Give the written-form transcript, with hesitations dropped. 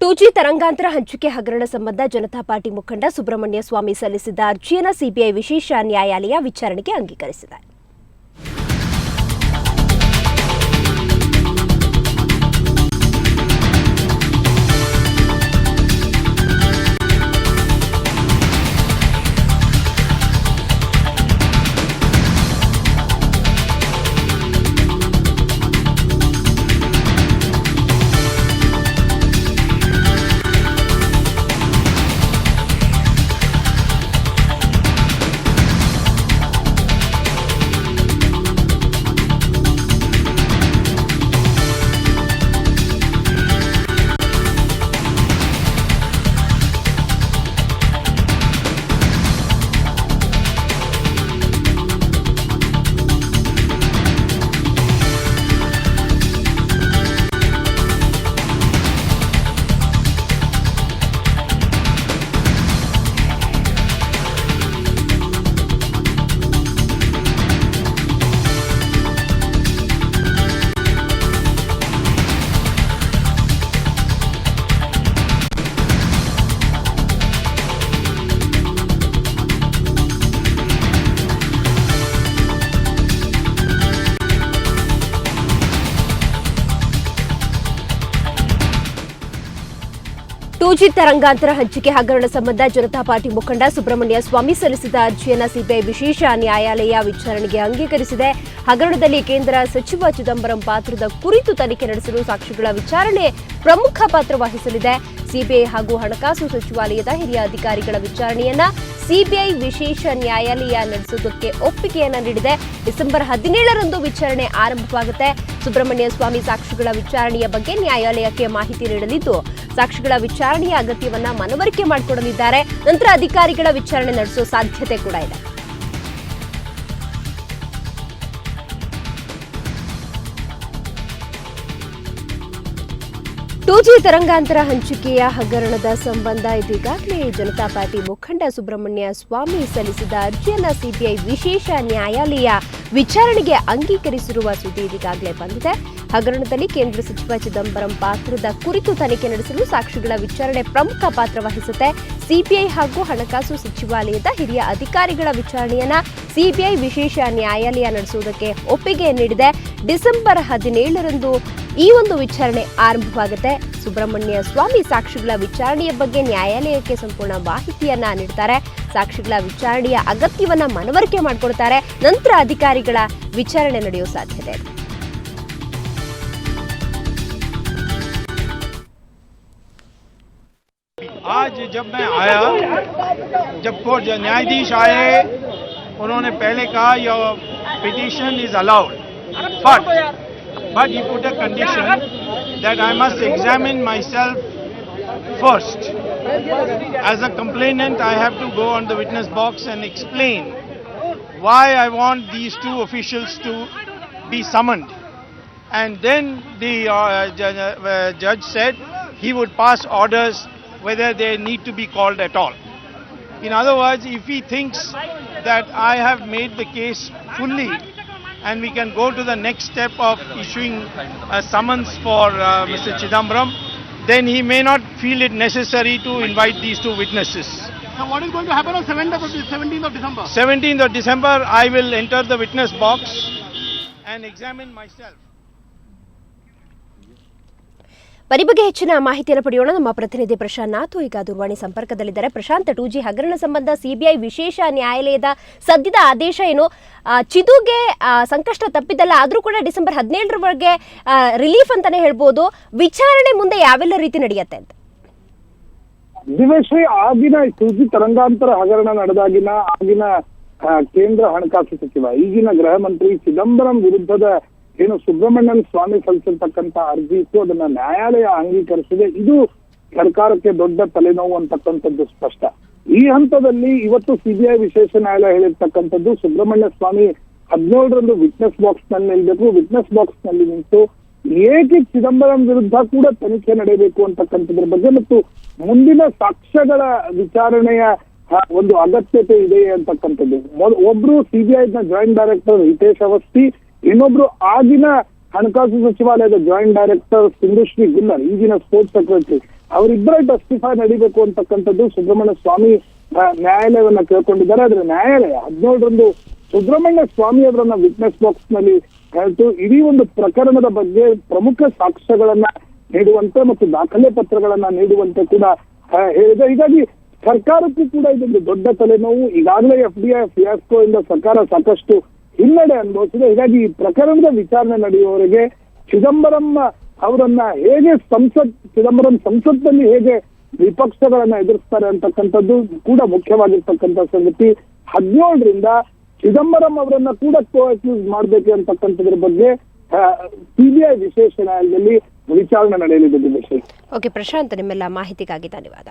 2G ತರಂಗಾಂತರ ಹಂಚಿಕೆ ಹಗರಣ ಸಂಬಂಧ ಜನತಾ ಪಾರ್ಟಿ ಮುಖಂಡ ಸುಬ್ರಹ್ಮಣ್ಯ ಸ್ವಾಮಿ ಸಲ್ಲಿಸಿದ್ದ ಅರ್ಜಿಯನ್ನು ಸಿಬಿಐ ವಿಶೇಷ ನ್ಯಾಯಾಲಯ ವಿಚಾರಣೆಗೆ ಅಂಗೀಕರಿಸಿದೆ. ಟೂಜಿ ತರಂಗಾಂತರ ಹಂಚಿಕೆ ಹಗರಣ ಸಂಬಂಧ ಜನತಾ ಪಾರ್ಟಿ ಮುಖಂಡ ಸುಬ್ರಹ್ಮಣ್ಯ ಸ್ವಾಮಿ ಸಲ್ಲಿಸಿದ ಅರ್ಜಿಯನ್ನು ಸಿಬಿಐ ವಿಶೇಷ ನ್ಯಾಯಾಲಯ ವಿಚಾರಣೆಗೆ ಅಂಗೀಕರಿಸಿದೆ. ಹಗರಣದಲ್ಲಿ ಕೇಂದ್ರ ಸಚಿವ ಚಿದಂಬರಂ ಪಾತ್ರದ ಕುರಿತು ತನಿಖೆ ನಡೆಸಲು ಸಾಕ್ಷಿಗಳ ವಿಚಾರಣೆ ಪ್ರಮುಖ ಪಾತ್ರ ವಹಿಸಲಿದೆ. ಸಿಬಿಐ ಹಾಗೂ ಹಣಕಾಸು ಸಚಿವಾಲಯದ ಹಿರಿಯ ಅಧಿಕಾರಿಗಳ ವಿಚಾರಣೆಯನ್ನ ಸಿಬಿಐ ವಿಶೇಷ ನ್ಯಾಯಾಲಯ ನಡೆಸುವುದಕ್ಕೆ ಒಪ್ಪಿಗೆಯನ್ನ ನೀಡಿದೆ. ಡಿಸೆಂಬರ್ 17ರಂದು ವಿಚಾರಣೆ ಆರಂಭವಾಗುತ್ತೆ. ಸುಬ್ರಹ್ಮಣ್ಯ ಸ್ವಾಮಿ ಸಾಕ್ಷಿಗಳ ವಿಚಾರಣೆಯ ಬಗ್ಗೆ ನ್ಯಾಯಾಲಯಕ್ಕೆ ಮಾಹಿತಿ ನೀಡಲಿದ್ದು, ಸಾಕ್ಷಿಗಳ ವಿಚಾರಣೆಯ ಅಗತ್ಯವನ್ನ ಮನವರಿಕೆ ಮಾಡಿಕೊಡಲಿದ್ದಾರೆ. ನಂತರ ಅಧಿಕಾರಿಗಳ ವಿಚಾರಣೆ ನಡೆಸುವ ಸಾಧ್ಯತೆ ಕೂಡ ಇದೆ. ಟೂಜಿ ತರಂಗಾಂತರ ಹಂಚಿಕೆಯ ಹಗರಣದ ಸಂಬಂಧ ಇದೀಗಾಗಲೇ ಜನತಾ ಪಾರ್ಟಿ ಮುಖಂಡ ಸುಬ್ರಹ್ಮಣ್ಯ ಸ್ವಾಮಿ ಸಲ್ಲಿಸಿದ ಅರ್ಜಿಯನ್ನು ಸಿಬಿಐ ವಿಶೇಷ ನ್ಯಾಯಾಲಯ ವಿಚಾರಣೆಗೆ ಅಂಗೀಕರಿಸಿರುವ ಸುದ್ದಿ ಇದೀಗಾಗಲೇ ಬಂದಿದೆ. ಹಗರಣದಲ್ಲಿ ಕೇಂದ್ರ ಸಚಿವ ಚಿದಂಬರಂ ಪಾತ್ರದ ಕುರಿತು ತನಿಖೆ ನಡೆಸಲು ಸಾಕ್ಷಿಗಳ ವಿಚಾರಣೆ ಪ್ರಮುಖ ಪಾತ್ರ ವಹಿಸುತ್ತೆ. ಸಿಬಿಐ ಹಾಗೂ ಹಣಕಾಸು ಸಚಿವಾಲಯದ ಹಿರಿಯ ಅಧಿಕಾರಿಗಳ ವಿಚಾರಣೆಯನ್ನ ಸಿಬಿಐ ವಿಶೇಷ ನ್ಯಾಯಾಲಯ ನಡೆಸುವುದಕ್ಕೆ ಒಪ್ಪಿಗೆ ನೀಡಿದೆ. ಡಿಸೆಂಬರ್ 17ರಂದು ಈ ಒಂದು ವಿಚಾರಣೆ ಆರಂಭವಾಗುತ್ತೆ. ಸುಬ್ರಹ್ಮಣ್ಯ ಸ್ವಾಮಿ ಸಾಕ್ಷಿಗಳ ವಿಚಾರಣೆಯ ಬಗ್ಗೆ ನ್ಯಾಯಾಲಯಕ್ಕೆ ಸಂಪೂರ್ಣ ಮಾಹಿತಿಯನ್ನ ನೀಡುತ್ತಾರೆ. ಸಾಕ್ಷಿಗಳ ವಿಚಾರಣೆಯ ಅಗತ್ಯವನ್ನ ಮನವರಿಕೆ ಮಾಡಿಕೊಡ್ತಾರೆ. ನಂತರ ಅಧಿಕಾರಿಗಳ ವಿಚಾರಣೆ ನಡೆಯುವ ಸಾಧ್ಯತೆ ಇದೆ. आज जब मैं आया, जब कोर्ट न्यायाधीश आए, उन्होंने पहले कहा your petition is allowed, but he put a condition that I must examine myself first. As a complainant, I have to go on the witness box and explain why I want these two officials to be summoned. And then the judge said he would pass orders whether they need to be called at all. In other words, if he thinks that I have made the case fully and we can go to the next step of issuing a summons for Mr. Chidambaram, then he may not feel it necessary to invite these two witnesses. So what is going to happen on 17th of December? 17th of December, I will enter the witness box and examine myself. ಈ ಬಗ್ಗೆ ಹೆಚ್ಚಿನ ಮಾಹಿತಿಯನ್ನು ಪಡೆಯೋಣ. ನಮ್ಮ ಪ್ರತಿನಿಧಿ ಪ್ರಶಾಂತ್ ನಾಥ್ ಈಗ ದೂರವಾಣಿ ಸಂಪರ್ಕದಲ್ಲಿದ್ದಾರೆ. ಪ್ರಶಾಂತ್, 2G ಹಗರಣ ಸಂಬಂಧ ಸಿಬಿಐ ವಿಶೇಷ ನ್ಯಾಯಾಲಯದ ಸದ್ಯದ ಆದೇಶ ಏನು? ಚಿದುಗೆ ಸಂಕಷ್ಟ ತಪ್ಪಿದ್ದಲ್ಲ, ಆದರೂ ಕೂಡ ಡಿಸೆಂಬರ್ 17ರವರೆಗೆ ರಿಲೀಫ್ ಅಂತಾನೆ ಹೇಳ್ಬೋದು. ವಿಚಾರಣೆ ಮುಂದೆ ಯಾವೆಲ್ಲ ರೀತಿ ನಡೆಯುತ್ತೆ ಅಂತ? ದಿವಶ್ರೀ, ಆಗಿನ 2G ತರಂಗಾಂತರ ಹಗರಣ ನಡೆದಾಗಿನ ಆಗಿನ ಕೇಂದ್ರ ಹಣಕಾಸು ಸಚಿವ ಈಗಿನ ಗೃಹ ಮಂತ್ರಿ ಚಿದಂಬರಂ ವಿರುದ್ಧದ ಏನು ಸುಬ್ರಹ್ಮಣ್ಯನ್ ಸ್ವಾಮಿ ಸಲ್ಲಿಸಿರ್ತಕ್ಕಂಥ ಅರ್ಜಿ ಇತ್ತು, ಅದನ್ನ ನ್ಯಾಯಾಲಯ ಅಂಗೀಕರಿಸಿದೆ. ಇದು ಸರ್ಕಾರಕ್ಕೆ ದೊಡ್ಡ ತಲೆನೋವು ಅಂತಕ್ಕಂಥದ್ದು ಸ್ಪಷ್ಟ. ಈ ಹಂತದಲ್ಲಿ ಇವತ್ತು ಸಿಬಿಐ ವಿಶೇಷ ನ್ಯಾಯಾಲಯ ಹೇಳಿರ್ತಕ್ಕಂಥದ್ದು ಸುಬ್ರಹ್ಮಣ್ಯ ಸ್ವಾಮಿ 17ರಂದು ವಿಟ್ನೆಸ್ ಬಾಕ್ಸ್ ನಲ್ಲಿ ನಿಲ್ಬೇಕು. ವಿಟ್ನೆಸ್ ಬಾಕ್ಸ್ ನಲ್ಲಿ ನಿಂತು ಏಕೆ ಚಿದಂಬರಂ ವಿರುದ್ಧ ಕೂಡ ತನಿಖೆ ನಡೆಯಬೇಕು ಅಂತಕ್ಕಂಥದ್ರ ಬಗ್ಗೆ ಮತ್ತು ಮುಂದಿನ ಸಾಕ್ಷ್ಯಗಳ ವಿಚಾರಣೆಯ ಒಂದು ಅಗತ್ಯತೆ ಇದೆ ಅಂತಕ್ಕಂಥದ್ದು. ಒಬ್ರು ಸಿಬಿಐನ ಜಾಯಿಂಟ್ ಡೈರೆಕ್ಟರ್ ಹಿತೇಶ್ ಅವಸ್ಥಿ, ಇನ್ನೊಬ್ರು ಆಗಿನ ಹಣಕಾಸು ಸಚಿವಾಲಯದ ಜಾಯಿಂಟ್ ಡೈರೆಕ್ಟರ್ ಸಿಂಧುಶ್ರೀ ಗುಲ್ಲರ್, ಈಗಿನ ಸ್ಪೋರ್ಟ್ಸ್ ಸೆಕ್ರೆಟರಿ ಅವರಿಬ್ಬರೇ ಟೆಸ್ಟಿಫೈ ನಡೀಬೇಕು ಅಂತಕ್ಕಂಥದ್ದು ಸುಬ್ರಹ್ಮಣ್ಯ ಸ್ವಾಮಿ ನ್ಯಾಯಾಲಯವನ್ನ ಕೇಳ್ಕೊಂಡಿದ್ದಾರೆ. ಆದ್ರೆ ನ್ಯಾಯಾಲಯ 17ರಂದು ಸುಬ್ರಹ್ಮಣ್ಯ ಸ್ವಾಮಿ ಅವರನ್ನ ವಿಟ್ನೆಸ್ ಬಾಕ್ಸ್ ನಲ್ಲಿ ಹೇಳ್ತು ಇಡೀ ಒಂದು ಪ್ರಕರಣದ ಬಗ್ಗೆ ಪ್ರಮುಖ ಸಾಕ್ಷ್ಯಗಳನ್ನ ನೀಡುವಂತೆ ಮತ್ತು ದಾಖಲೆ ಪತ್ರಗಳನ್ನ ನೀಡುವಂತೆ ಕೂಡ ಹೇಳಿದೆ. ಹೀಗಾಗಿ ಸರ್ಕಾರಕ್ಕೂ ಕೂಡ ಇದೊಂದು ದೊಡ್ಡ ತಲೆನೋವು. ಈಗಾಗಲೇ FDI ಫಿಯಾಸ್ಕೋ ಇಂದ ಸರ್ಕಾರ ಸಾಕಷ್ಟು ಹಿನ್ನಡೆ ಅನುಭವಿಸಿದೆ. ಹೀಗಾಗಿ ಈ ಪ್ರಕರಣದ ವಿಚಾರಣೆ ನಡೆಯುವವರೆಗೆ ಚಿದಂಬರಂ ಅವರನ್ನ ಹೇಗೆ ಚಿದಂಬರಂ ಸಂಸತ್ನಲ್ಲಿ ಹೇಗೆ ವಿಪಕ್ಷಗಳನ್ನ ಎದುರಿಸ್ತಾರೆ ಅಂತಕ್ಕಂಥದ್ದು ಕೂಡ ಮುಖ್ಯವಾಗಿರ್ತಕ್ಕಂಥ ಸಂಗತಿ. 17ರಿಂದ ಚಿದಂಬರಂ ಅವರನ್ನ ಕೂಡ ಅಕ್ಯೂಸ್ ಮಾಡ್ಬೇಕು ಅಂತಕ್ಕಂಥದ್ರ ಬಗ್ಗೆ CBI ವಿಶೇಷ ನ್ಯಾಯಾಲಯದಲ್ಲಿ ವಿಚಾರಣೆ ನಡೆಯಲಿದೆ. ಓಕೆ ಪ್ರಶಾಂತ್, ನಿಮ್ಮೆಲ್ಲ ಮಾಹಿತಿಗಾಗಿ ಧನ್ಯವಾದ.